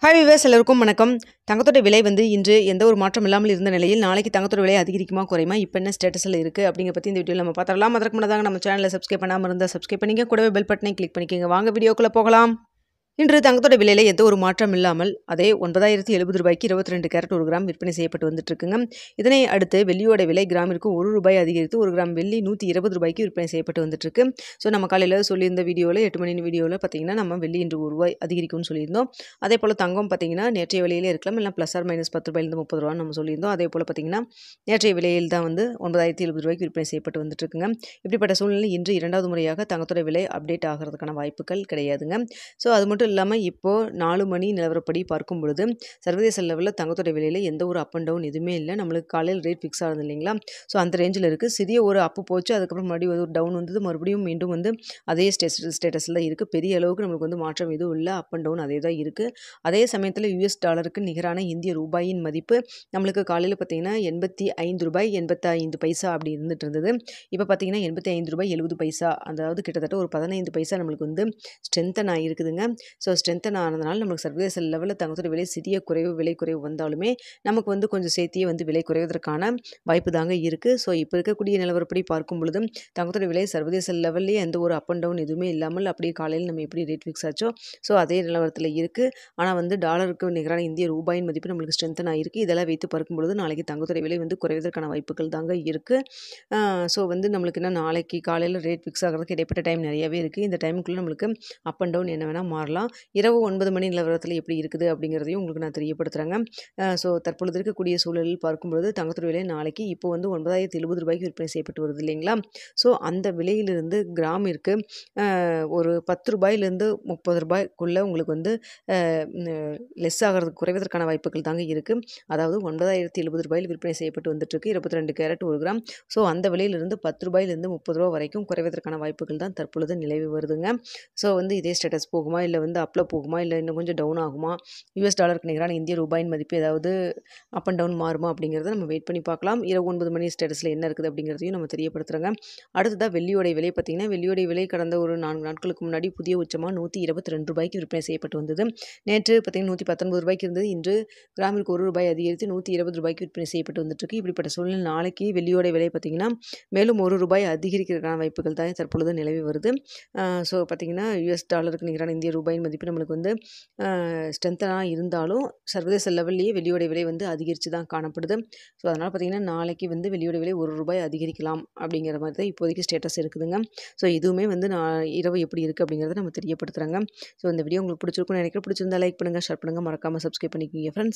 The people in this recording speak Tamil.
ஹாய் வியூவர்ஸ் எல்லாருக்கும் வணக்கம். தங்கத்தோட விலை இன்று எந்த ஒரு மாற்றம் இல்லாமல் இருந்த நிலையில் நாளைக்கு தங்கத்தோட விலை அதிகரிக்குமா குறையுமா இப்போ என்ன ஸ்டேட்டஸில் இருக்குது அப்படிங்கிற பற்றி இந்த வீடியோவில் நம்ம பார்த்துடலாம். அதற்கு முன்னதாக நம்ம சேனலை சப்ஸ்கிரைப் பண்ணாமல் இருந்தால் சப்ஸ்கிரைப் பண்ணிக்க, கூடவே பெல் பட்டனை கிளிக் பண்ணிக்கோங்க. வாங்க வீடியோக்குள்ளே போகலாம். இன்று தங்கத்தோட விலையில் எந்த ஒரு மாற்றம் இல்லாமல் அதே 9,070 ரூபாய்க்கு 22 கேரட் 1 கிராம் விற்பனை செய்யப்பட்டு வந்துட்டு இருக்குங்க. இதனை அடுத்து வெள்ளியோட விலை கிராமிற்கு 1 ரூபாய் அதிகரித்து 1 கிராம் வெள்ளி 120 ரூபாய்க்கு விற்பனை செய்யப்பட்டு வந்துட்டு இருக்கு. ஸோ நம்ம காலையில் சொல்லியிருந்த வீடியோவில் 8 மணி வீடியோவில் பார்த்தீங்கன்னா நம்ம வெள்ளி இன்று 1 ரூபாய் அதிகரிக்கும்னு சொல்லியிருந்தோம். அதே போல் தங்கம் பார்த்தீங்கன்னா நேற்றைய விலையிலே இருக்கலாம், இல்லை ப்ளஸ் ஆர் மைனஸ் 10 ரூபாயிலிருந்து 30 ரூபான்னு நம்ம சொல்லியிருந்தோம். அதே போல் பார்த்தீங்கன்னா நேற்றைய விலையில் தான் 9,070 ரூபாய்க்கு விற்பனை செய்யப்பட்டு வந்துட்டு இருக்குங்க. இப்படிப்பட்ட சூழ்நிலை இன்று இரண்டாவது முறையாக தங்கத்தோட விலை அப்டேட் ஆகிறதுக்கான வாய்ப்புகள் கிடையாதுங்க. ஸோ அது மட்டும் இல்லாமல் இப்போது 4 மணி நிலவரப்படி பார்க்கும் பொழுது சர்வதேச லெவலில் தங்கத்தோட விலையில் எந்த ஒரு அப் அண்ட் டவுன் எதுவுமே இல்லை. நம்மளுக்கு காலையில் ரேட் ஃபிக்ஸ் ஆகுது இல்லைங்களா, ஸோ அந்த ரேஞ்சில் இருக்குது. சிறிய ஒரு அப்பு போச்சு, அதுக்கப்புறம் மறுபடியும் ஒரு டவுன் வந்தது, மறுபடியும் மீண்டும் அதே ஸ்டேட்டஸில் தான் இருக்குது. பெரிய அளவுக்கு நம்மளுக்கு மாற்றம் எதுவும் இல்லை, அப் அண்ட் டவுன் அதே தான் இருக்குது. அதே சமயத்தில் US டாலருக்கு நிகரான இந்திய ரூபாயின் மதிப்பு நம்மளுக்கு காலையில் பார்த்தீங்கன்னா 85 ரூபாய் 85 பைசா அப்படி இருந்துட்டு இருந்தது. இப்போ பார்த்தீங்கன்னா 85 ரூபாய் 70 பைசா, அதாவது கிட்டத்தட்ட ஒரு 15 பைசா நம்மளுக்கு ஸ்ட்ரென்தன் ஆகிருக்குதுங்க. ஸோ ஸ்ட்ரென்தன் ஆனதுனால நமக்கு சர்வதேச லெவலில் தங்கத்தோட விலை சிறிய குறைவு விலை குறைவு வந்தாலுமே நமக்கு கொஞ்சம் சேர்த்தியே விலை குறைவதற்கான வாய்ப்பு தாங்க இருக்குது. ஸோ இப்போ இருக்கக்கூடிய நிலவரப்படி பார்க்கும் பொழுது தங்கத்தோட விலை சர்வதேச லெவல்லே எந்த ஒரு அப் அண்ட் டவுன் எதுவுமே இல்லாமல் அப்படியே காலையில் நம்ம எப்படி ரேட் ஃபிக்ஸ் ஆச்சோ ஸோ அதே நிலவரத்தில் இருக்குது. ஆனால் டாலருக்கு நிகரான இந்திய ரூபாயின் மதிப்பு நம்மளுக்கு ஸ்ட்ரென்தன் ஆகிருக்கு. இதெல்லாம் வைத்து பார்க்கும் பொழுது நாளைக்கு தங்கத்தோட விலை குறைவதற்கான வாய்ப்புகள் தாங்க இருக்குது. ஸோ நம்மளுக்கு என்ன நாளைக்கு காலையில் ரேட் ஃபிக்ஸ் ஆகிறதுக்கு இடைப்பட்ட டைம் நிறையவே இருக்குது. இந்த டைமுக்குள்ளே நம்மளுக்கு அப் அண்ட் டவுன் என்ன வேணால் மாறலாம். இரவு 9 மணி நிலவரத்தில் எப்படி இருக்குது அப்படிங்கிறதையும் உங்களுக்கு நான் தெரியப்படுத்துகிறேங்க. ஸோ தற்பொழுது இருக்கக்கூடிய சூழலில் பார்க்கும்பொழுது தங்கத்தோட விலை நாளைக்கு இப்போ 9,070 ரூபாய்க்கு விற்பனை செய்யப்பட்டு வருது இல்லைங்களா. ஸோ அந்த விலையிலிருந்து கிராமிற்கு ஒரு 10 ரூபாயிலிருந்து 30 ரூபாய்க்குள்ளே உங்களுக்கு லெஸ் ஆகிறதுக்கு குறைவதற்கான வாய்ப்புகள் தாங்க இருக்குது. அதாவது 9,070 ரூபாயில் விற்பனை செய்யப்பட்டு வந்துட்டுருக்கு 22 கேரட் 1 கிராம். ஸோ அந்த விலையிலிருந்து 10 ரூபாயிலிருந்து 30 ரூபா வரைக்கும் குறைவதற்கான வாய்ப்புகள் தான் தற்பொழுது நிலவி வருதுங்க. ஸோ இதே ஸ்டேட்டஸ் போகுமா, இல்லை அப்பில் போகுமா, இல்லை இன்னும் கொஞ்சம் டவுன் ஆகுமா, US டாலருக்கு நிகரான இந்திய ரூபாயின் மதிப்பு ஏதாவது அப் அண்ட் டவுன் மாறுமா அப்படிங்கிறத நம்ம வெயிட் பண்ணி பார்க்கலாம். இரவு 9 மணி ஸ்டேட்டஸில் என்ன இருக்குது அப்படிங்கிறதையும் நம்ம தெரியப்படுத்துகிறோங்க. அடுத்ததாக வெள்ளியோடைய விலை பார்த்தீங்கன்னா வெள்ளியோடைய விலை கடந்த ஒரு 4 நாட்களுக்கு முன்னாடி புதிய உச்சமாக 122 ரூபாய்க்கு விற்பனை செய்யப்பட்டு வந்தது. நேற்று பார்த்தீங்கன்னா 119 ரூபாய்க்கு இருந்தது. இன்று கிராமிற்கு 1 ரூபாய் அதிகரித்து 120 ரூபாய்க்கு விற்பனை செய்யப்பட்டு வந்துட்டுருக்கு. இப்படிப்பட்ட சூழ்நிலை நாளைக்கு வெள்ளியோடைய விலை பார்த்தீங்கன்னா மேலும் 1 ரூபாய் அதிகரிக்கிறதுக்கான வாய்ப்புகள் தான் தற்பொழுது நிலவி வருது. ஸோ பார்த்தீங்கன்னா US டாலருக்கு நிகரான இந்திய ரூபாயின் மதிப்பு நம்மளுக்கு ஸ்ட்ரென்த்தனாக இருந்தாலும் சர்வதேச லெவல்லையே வெள்ளியோடைய விலை அதிகரித்து தான் காணப்படுது. ஸோ அதனால் பார்த்தீங்கன்னா நாளைக்கு வெள்ளியோட விலை 1 ரூபாய் அதிகரிக்கலாம் அப்படிங்கிற மாதிரி தான் இப்போதைக்கு ஸ்டேட்டஸ் இருக்குதுங்க. ஸோ இதுவுமே நான் இரவு எப்படி இருக்குது அப்படிங்கிறத நம்ம தெரியப்படுத்துகிறாங்க. ஸோ இந்த வீடியோ உங்களுக்கு பிடிச்சிருக்குன்னு நினைக்கிறேன். பிடிச்சிருந்தா லைக் பண்ணுங்கள், ஷேர் பண்ணுங்கள், மறக்காமல் சப்ஸ்கிரைப் பண்ணிக்கோங்க ஃப்ரெண்ட்ஸ்.